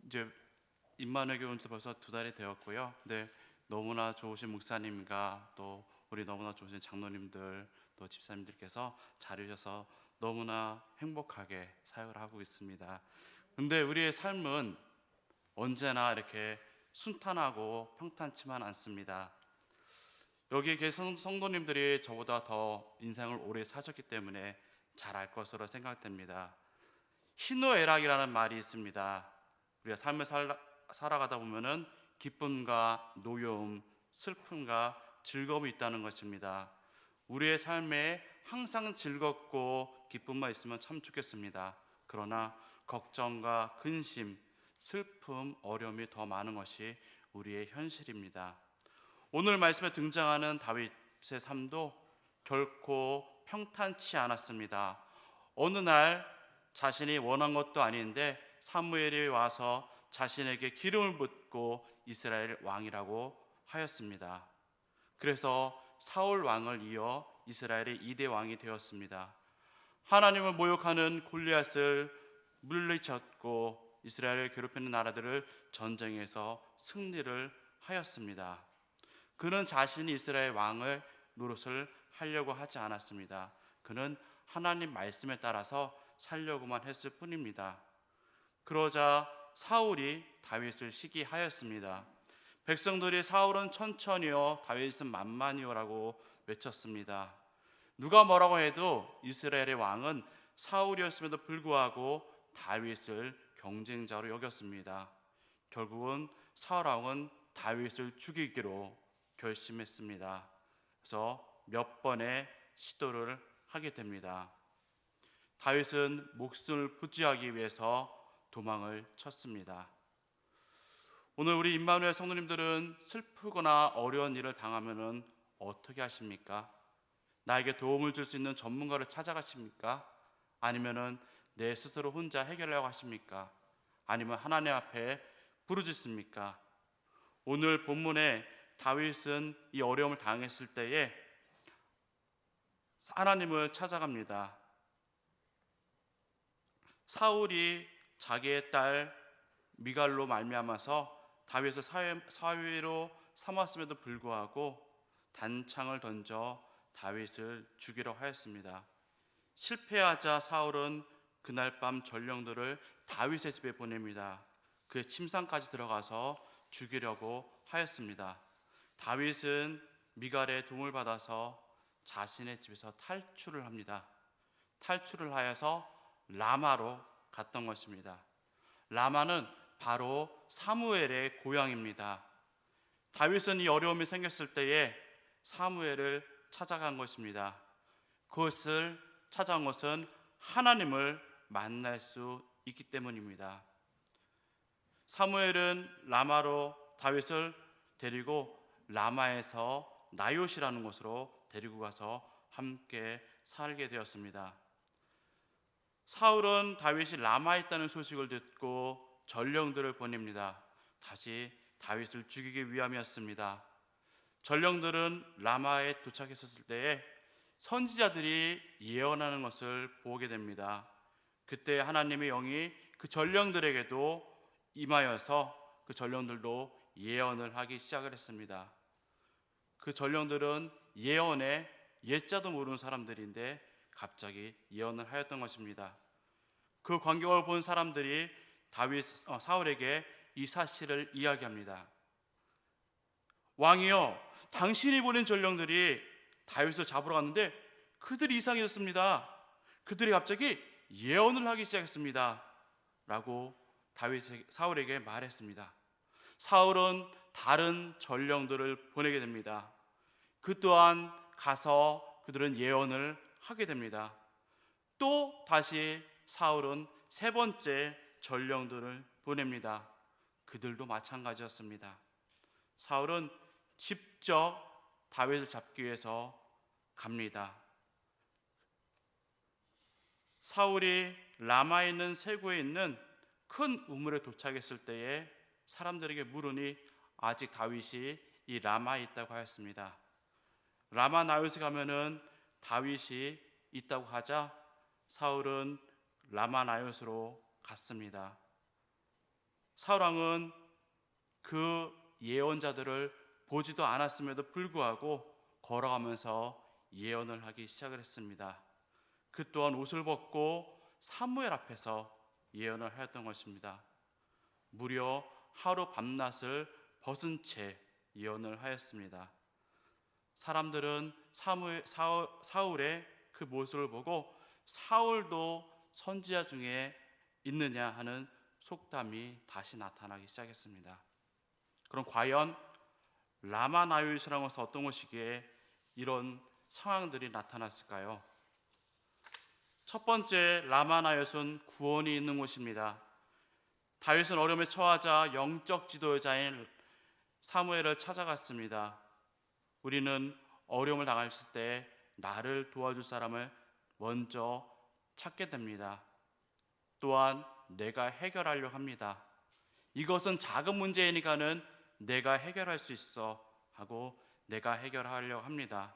이제 임마누엘 온 지 벌써 2달이 되었고요. 네, 너무나 좋으신 목사님과 또 우리 너무나 좋으신 장로님들 또 집사님들께서 잘해주셔서 너무나 행복하게 사역을 하고 있습니다. 근데 우리의 삶은 언제나 이렇게 순탄하고 평탄치만 않습니다. 여기 계신 성도님들이 저보다 더 인생을 오래 사셨기 때문에 잘 알 것으로 생각됩니다. 희노애락이라는 말이 있습니다. 우리가 삶을 살아가다 보면은 기쁨과 노여움, 슬픔과 즐거움이 있다는 것입니다. 우리의 삶에 항상 즐겁고 기쁨만 있으면 참 좋겠습니다. 그러나 걱정과 근심, 슬픔, 어려움이 더 많은 것이 우리의 현실입니다. 오늘 말씀에 등장하는 다윗의 삶도 결코 평탄치 않았습니다. 어느 날 자신이 원한 것도 아닌데 사무엘이 와서 자신에게 기름을 붓고 이스라엘 왕이라고 하였습니다. 그래서 사울 왕을 이어 이스라엘의 2대 왕이 되었습니다. 하나님을 모욕하는 골리앗을 물리쳤고 이스라엘을 괴롭히는 나라들을 전쟁에서 승리를 하였습니다. 그는 자신이 이스라엘 왕을 노릇을 하려고 하지 않았습니다. 그는 하나님 말씀에 따라서 살려고만 했을 뿐입니다. 그러자 사울이 다윗을 시기하였습니다. 백성들이 사울은 천천히요 다윗은 만만히요라고 외쳤습니다. 누가 뭐라고 해도 이스라엘의 왕은 사울이었음에도 불구하고 다윗을 경쟁자로 여겼습니다. 결국은 사울 왕은 다윗을 죽이기로 결심했습니다. 그래서 몇 번의 시도를 하게 됩니다. 다윗은 목숨을 부지하기 위해서 도망을 쳤습니다. 오늘 우리 임마누엘 성도님들은 슬프거나 어려운 일을 당하면은 어떻게 하십니까? 나에게 도움을 줄 수 있는 전문가를 찾아가십니까? 아니면은 내 스스로 혼자 해결하려고 하십니까? 아니면 하나님 앞에 부르짖습니까? 오늘 본문에 다윗은 이 어려움을 당했을 때에 하나님을 찾아갑니다. 사울이 자기의 딸 미갈로 말미암아서 다윗을 사위로 삼았음에도 불구하고 단창을 던져 다윗을 죽이려 하였습니다. 실패하자 사울은 그날 밤 전령들을 다윗의 집에 보냅니다. 그의 침상까지 들어가서 죽이려고 하였습니다. 다윗은 미갈의 도움을 받아서 자신의 집에서 탈출을 합니다. 탈출을 하여서 라마로 갔던 것입니다. 라마는 바로 사무엘의 고향입니다. 다윗은 이 어려움이 생겼을 때에 사무엘을 찾아간 것입니다. 그것을 찾아온 것은 하나님을 만날 수 있기 때문입니다. 사무엘은 라마로 다윗을 데리고 라마에서 나요시라는 곳으로 데리고 가서 함께 살게 되었습니다. 사울은 다윗이 라마에 있다는 소식을 듣고 전령들을 보냅니다. 다시 다윗을 죽이기 위함이었습니다. 전령들은 라마에 도착했을 때에 선지자들이 예언하는 것을 보게 됩니다. 그때 하나님의 영이 그 전령들에게도 임하여서 그 전령들도 예언을 하기 시작을 했습니다. 그 전령들은 예언의 예자도 모르는 사람들인데 갑자기 예언을 하였던 것입니다. 그 광경을 본 사람들이 사울에게 이 사실을 이야기합니다. 왕이여, 당신이 보낸 전령들이 다윗을 잡으러 갔는데 그들이 이상해졌습니다. 그들이 갑자기 예언을 하기 시작했습니다. 라고 사울에게 말했습니다. 사울은 다른 전령들을 보내게 됩니다. 그 또한 가서 그들은 예언을 하게 됩니다. 또 다시 사울은 3번째 전령들을 보냅니다. 그들도 마찬가지였습니다. 사울은 직접 다윗을 잡기 위해서 갑니다. 사울이 라마에 있는 세구에 있는 큰 우물에 도착했을 때에 사람들에게 물으니 아직 다윗이 이 라마에 있다고 하였습니다. 라마 나요시 가면은 다윗이 있다고 하자 사울은 라마 나요스로 갔습니다. 사울 왕은 그 예언자들을 보지도 않았음에도 불구하고 걸어가면서 예언을 하기 시작을 했습니다. 그 또한 옷을 벗고 사무엘 앞에서 예언을 하였던 것입니다. 무려 하루 밤낮을 벗은 채 예언을 하였습니다. 사람들은 사울의 그 모습을 보고 사울도 선지자 중에 있느냐 하는 속담이 다시 나타나기 시작했습니다. 그럼 과연 라마 나요시라는 것은 어떤 것이기에 이런 상황들이 나타났을까요? 첫 번째, 라마 나요시는 구원이 있는 곳입니다. 다윗은 어려움에 처하자 영적 지도자인 사무엘을 찾아갔습니다. 우리는 어려움을 당했을 때 나를 도와줄 사람을 먼저 찾게 됩니다. 또한 내가 해결하려고 합니다. 이것은 작은 문제이니까는 내가 해결할 수 있어 하고 내가 해결하려고 합니다.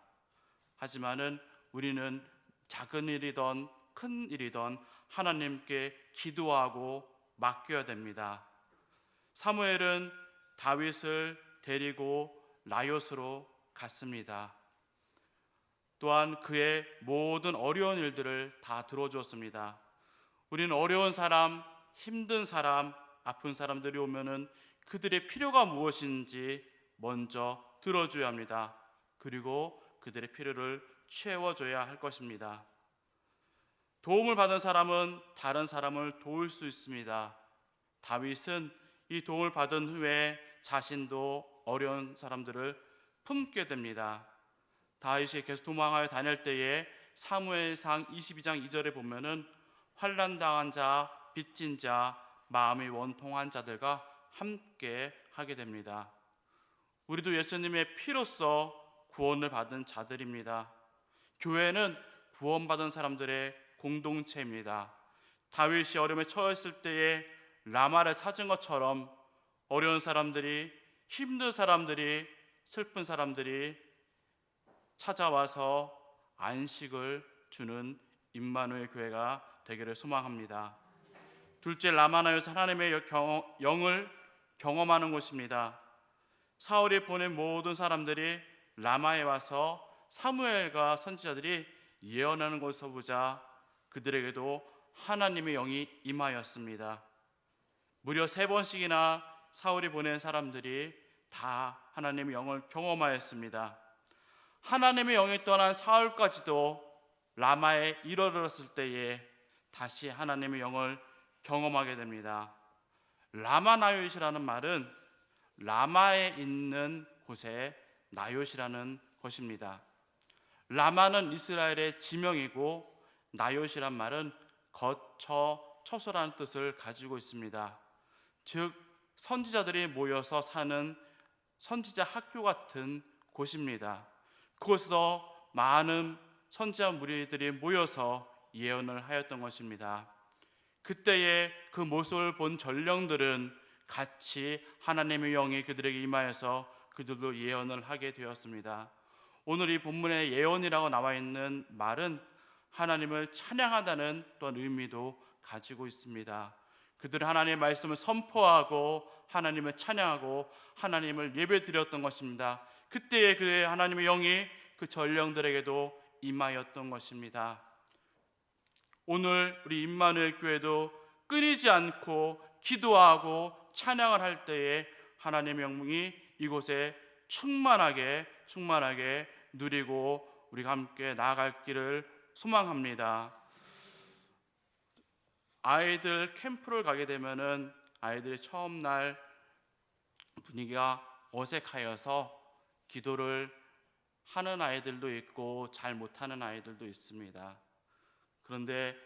하지만은 우리는 작은 일이든 큰 일이든 하나님께 기도하고 맡겨야 됩니다. 사무엘은 다윗을 데리고 나요스로 갔습니다. 또한 그의 모든 어려운 일들을 다 들어주었습니다. 우리는 어려운 사람, 힘든 사람, 아픈 사람들이 오면은 그들의 필요가 무엇인지 먼저 들어줘야 합니다. 그리고 그들의 필요를 채워줘야 할 것입니다. 도움을 받은 사람은 다른 사람을 도울 수 있습니다. 다윗은 이 도움을 받은 후에 자신도 어려운 사람들을 품게 됩니다. 다윗이 계속 도망하여 다닐 때에 사무엘상 22장 2절에 보면은 환난당한 자, 빚진 자, 마음이 원통한 자들과 함께 하게 됩니다. 우리도 예수님의 피로써 구원을 받은 자들입니다. 교회는 구원받은 사람들의 공동체입니다. 다윗이 어려움에 처했을 때에 라마를 찾은 것처럼 어려운 사람들이, 힘든 사람들이, 슬픈 사람들이 찾아와서 안식을 주는 임마누엘 교회가 되기를 소망합니다. 둘째, 라마나요스 하나님의 영을 경험하는 곳입니다. 사울이 보낸 모든 사람들이 라마에 와서 사무엘과 선지자들이 예언하는 것을 보자 그들에게도 하나님의 영이 임하였습니다. 무려 3번씩이나 사울이 보낸 사람들이 다 하나님의 영을 경험하였습니다. 하나님의 영이 떠난 사울까지도 라마에 이르렀을 때에 다시 하나님의 영을 경험하게 됩니다. 라마 나요시라는 말은 라마에 있는 곳에 나요시라는 것입니다. 라마는 이스라엘의 지명이고 나요시란 말은 거처, 처소라는 뜻을 가지고 있습니다. 즉 선지자들이 모여서 사는 선지자 학교 같은 곳입니다. 그곳에서 많은 선지자 무리들이 모여서 예언을 하였던 것입니다. 그때의 그 모습을 본 전령들은 같이 하나님의 영이 그들에게 임하여서 그들도 예언을 하게 되었습니다. 오늘 이 본문에 예언이라고 나와 있는 말은 하나님을 찬양하다는 또한 의미도 가지고 있습니다. 그들은 하나님의 말씀을 선포하고 하나님을 찬양하고 하나님을 예배드렸던 것입니다. 그때의 그 하나님의 영이 그 전령들에게도 임하였던 것입니다. 오늘 우리 임마누엘 교회도 끊이지 않고 기도하고 찬양을 할 때에 하나님의 영이 이곳에 충만하게 누리고 우리가 함께 나아갈 길을 소망합니다. 아이들 캠프를 가게 되면은 아이들이 처음 날 분위기가 어색하여서 기도를 하는 아이들도 있고 잘 못하는 아이들도 있습니다. 그런데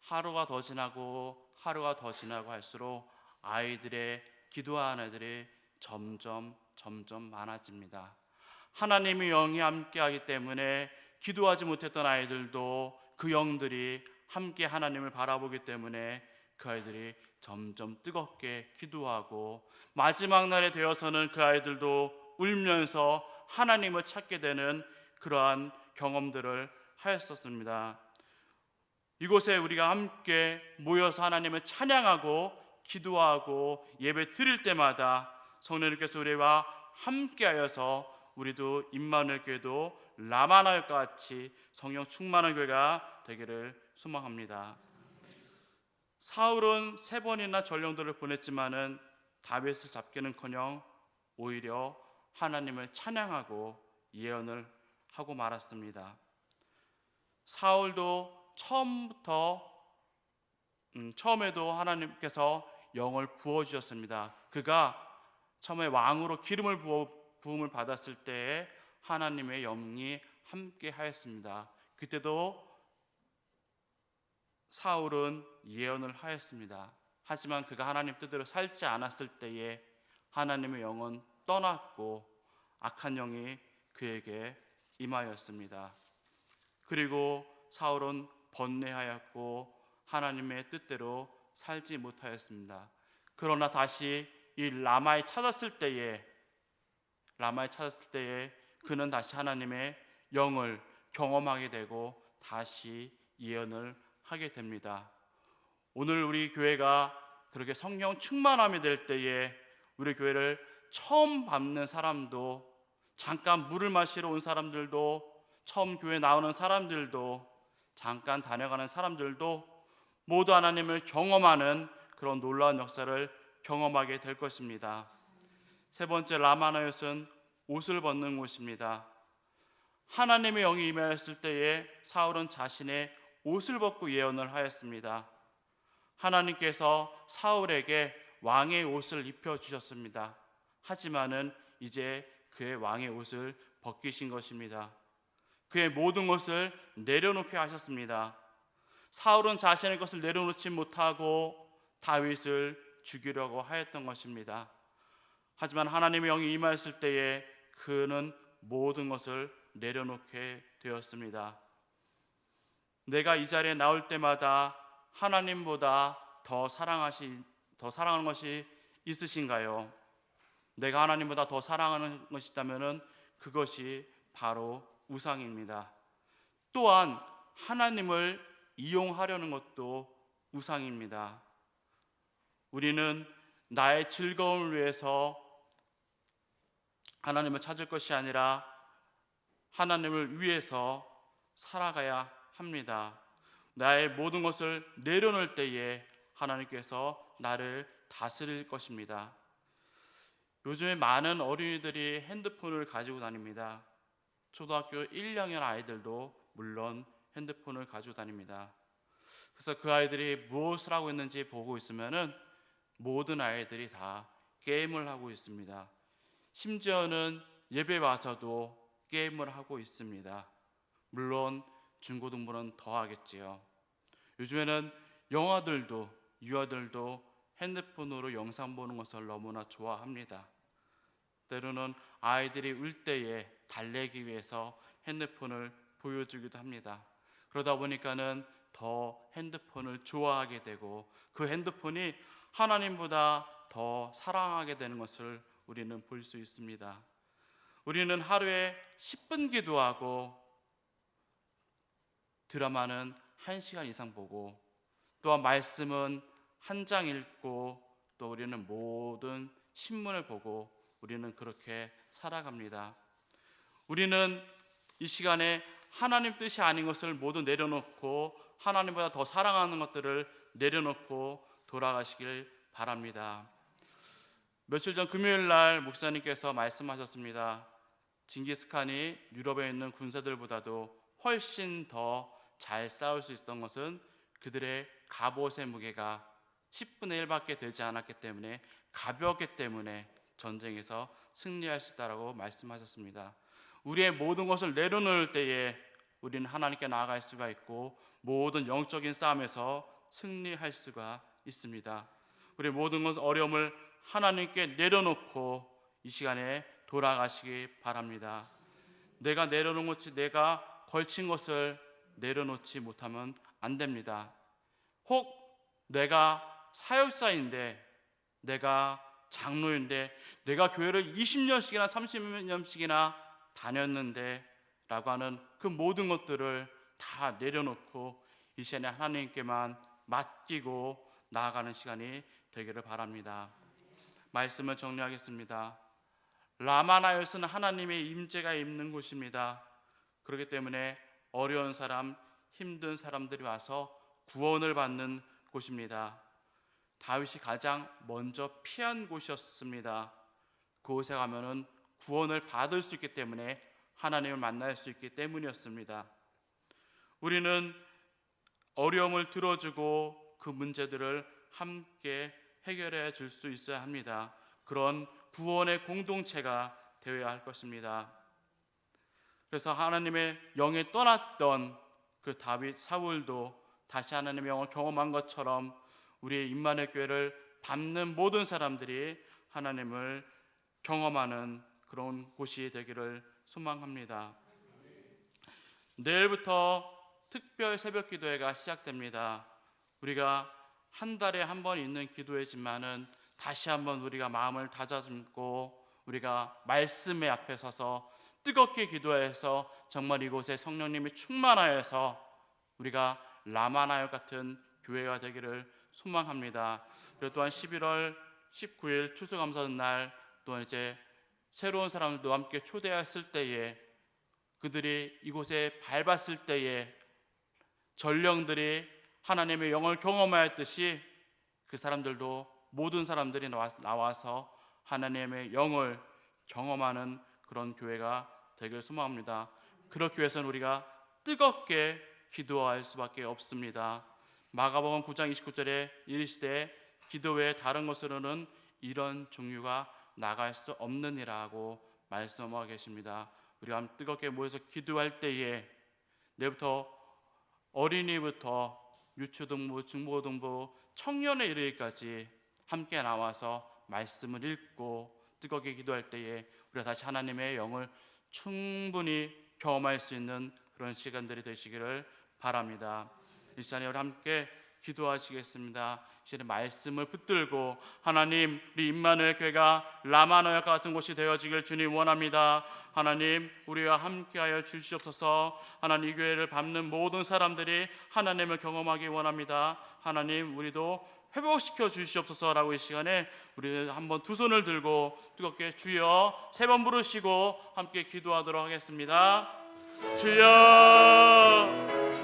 하루가 더 지나고 할수록 아이들의 기도하는 아이들이 점점 많아집니다. 하나님의 영이 함께하기 때문에 기도하지 못했던 아이들도 그 영들이 함께 하나님을 바라보기 때문에 그 아이들이 점점 뜨겁게 기도하고 마지막 날에 되어서는 그 아이들도 울면서 하나님을 찾게 되는 그러한 경험들을 하였었습니다. 이곳에 우리가 함께 모여서 하나님을 찬양하고 기도하고 예배 드릴 때마다 성령님께서 우리와 함께하여서 우리도 임마누엘 교회도 라마나엘과 같이 성령 충만한 교회가 되기를 소망합니다. 사울은 3번이나 전령들을 보냈지만은 다윗을 잡기는커녕 오히려 하나님을 찬양하고 예언을 하고 말았습니다. 사울도 처음에도 하나님께서 영을 부어주셨습니다. 그가 처음에 왕으로 기름을 부음을 받았을 때에 하나님의 영이 함께 하였습니다. 그때도 사울은 예언을 하였습니다. 하지만 그가 하나님 뜻대로 살지 않았을 때에 하나님의 영은 떠났고 악한 영이 그에게 임하였습니다. 그리고 사울은 번뇌하였고 하나님의 뜻대로 살지 못하였습니다. 그러나 다시 이 라마에 찾았을 때에 그는 다시 하나님의 영을 경험하게 되고 다시 예언을 하게 됩니다. 오늘 우리 교회가 그렇게 성령 충만함이 될 때에 우리 교회를 처음 뵙는 사람도, 잠깐 물을 마시러 온 사람들도, 처음 교회 나오는 사람들도, 잠깐 다녀가는 사람들도 모두 하나님을 경험하는 그런 놀라운 역사를 경험하게 될 것입니다. 3번째, 라마나옅은 옷을 벗는 곳입니다. 하나님의 영이 임하였을 때에 사울은 자신의 옷을 벗고 예언을 하였습니다. 하나님께서 사울에게 왕의 옷을 입혀주셨습니다. 하지만은 이제 그의 왕의 옷을 벗기신 것입니다. 그의 모든 것을 내려놓게 하셨습니다. 사울은 자신의 것을 내려놓지 못하고 다윗을 죽이려고 하였던 것입니다. 하지만 하나님의 영이 임하였을 때에 그는 모든 것을 내려놓게 되었습니다. 내가 이 자리에 나올 때마다 하나님보다 더 사랑하는 것이 있으신가요? 내가 하나님보다 더 사랑하는 것이 있다면 그것이 바로 우상입니다. 또한 하나님을 이용하려는 것도 우상입니다. 우리는 나의 즐거움을 위해서 하나님을 찾을 것이 아니라 하나님을 위해서 살아가야 합니다. 나의 모든 것을 내려놓을 때에 하나님께서 나를 다스릴 것입니다. 요즘에 많은 어린이들이 핸드폰을 가지고 다닙니다. 초등학교 1학년 아이들도 물론 핸드폰을 가지고 다닙니다. 그래서 그 아이들이 무엇을 하고 있는지 보고 있으면은 모든 아이들이 다 게임을 하고 있습니다. 심지어는 예배 와서도 게임을 하고 있습니다. 물론 중고등부는 더 하겠지요. 요즘에는 영화들도 유아들도 핸드폰으로 영상 보는 것을 너무나 좋아합니다. 때로는 아이들이 울 때에 달래기 위해서 핸드폰을 보여주기도 합니다. 그러다 보니까는 더 핸드폰을 좋아하게 되고 그 핸드폰이 하나님보다 더 사랑하게 되는 것을 우리는 볼 수 있습니다. 우리는 하루에 10분 기도하고 드라마는 1시간 이상 보고 또한 말씀은 한 장 읽고 또 우리는 모든 신문을 보고 우리는 그렇게 살아갑니다. 우리는 이 시간에 하나님 뜻이 아닌 것을 모두 내려놓고 하나님보다 더 사랑하는 것들을 내려놓고 돌아가시길 바랍니다. 며칠 전 금요일 날 목사님께서 말씀하셨습니다. 징기스칸이 유럽에 있는 군사들보다도 훨씬 더 잘 싸울 수 있었던 것은 그들의 갑옷의 무게가 10분의 1밖에 되지 않았기 때문에 가벼웠기 때문에 전쟁에서 승리할 수 있다라고 말씀하셨습니다. 우리의 모든 것을 내려놓을 때에 우리는 하나님께 나아갈 수가 있고 모든 영적인 싸움에서 승리할 수가 있습니다. 우리의 모든 것 어려움을 하나님께 내려놓고 이 시간에 돌아가시기 바랍니다. 내가 내려놓은 것이 내가 걸친 것을 내려놓지 못하면 안 됩니다. 혹 내가 사역자인데 내가 장로인데 내가 교회를 20년씩이나 30년씩이나 다녔는데 라고 하는 그 모든 것들을 다 내려놓고 이 시간에 하나님께만 맡기고 나아가는 시간이 되기를 바랍니다. 말씀을 정리하겠습니다. 라마나요스는 하나님의 임재가 있는 곳입니다. 그렇기 때문에 어려운 사람, 힘든 사람들이 와서 구원을 받는 곳입니다. 다윗이 가장 먼저 피한 곳이었습니다. 그곳에 가면은 구원을 받을 수 있기 때문에 하나님을 만날 수 있기 때문이었습니다. 우리는 어려움을 들어주고 그 문제들을 함께 해결해 줄 수 있어야 합니다. 그런 구원의 공동체가 되어야 할 것입니다. 그래서 하나님의 영에 떠났던 그 다윗, 사울도 다시 하나님의 영을 경험한 것처럼 우리의 임마누엘 교회를 밟는 모든 사람들이 하나님을 경험하는 그런 곳이 되기를 소망합니다. 내일부터 특별 새벽 기도회가 시작됩니다. 우리가 한 달에 한 번 있는 기도회지만은 다시 한번 우리가 마음을 다잡고 우리가 말씀의 앞에 서서 뜨겁게 기도해서 정말 이곳에 성령님이 충만하여서 우리가 라마나요 같은 교회가 되기를 소망합니다. 그리고 또한 11월 19일 추수감사절 날 또한 이제 새로운 사람들도 함께 초대했을 때에 그들이 이곳에 밟았을 때에 전령들이 하나님의 영을 경험하였듯이 그 사람들도 모든 사람들이 나와서 하나님의 영을 경험하는 그런 교회가 되길 소망합니다. 그렇기 위해서는 우리가 뜨겁게 기도할 수밖에 없습니다. 마가복음 9장 29절에 이르시되 기도 외에 다른 것으로는 이런 종류가 나갈 수 없느니라고 말씀하고 계십니다. 우리가 뜨겁게 모여서 기도할 때에 내일부터 어린이부터 유초등부, 중고등부, 청년에 이르기까지 함께 나와서 말씀을 읽고 뜨겁게 기도할 때에 우리가 다시 하나님의 영을 충분히 경험할 수 있는 그런 시간들이 되시기를 바랍니다. 이 시간에 우리 함께 기도하시겠습니다. 이제 말씀을 붙들고 하나님, 우리 임마누엘 교회가 라마나요과 같은 곳이 되어지길 주님 원합니다. 하나님, 우리와 함께하여 주시옵소서. 하나님, 이 교회를 밟는 모든 사람들이 하나님을 경험하기 원합니다. 하나님, 우리도 회복시켜 주시옵소서라고 이 시간에 우리 한번 두 손을 들고 뜨겁게 주여 세 번 부르시고 함께 기도하도록 하겠습니다. 주여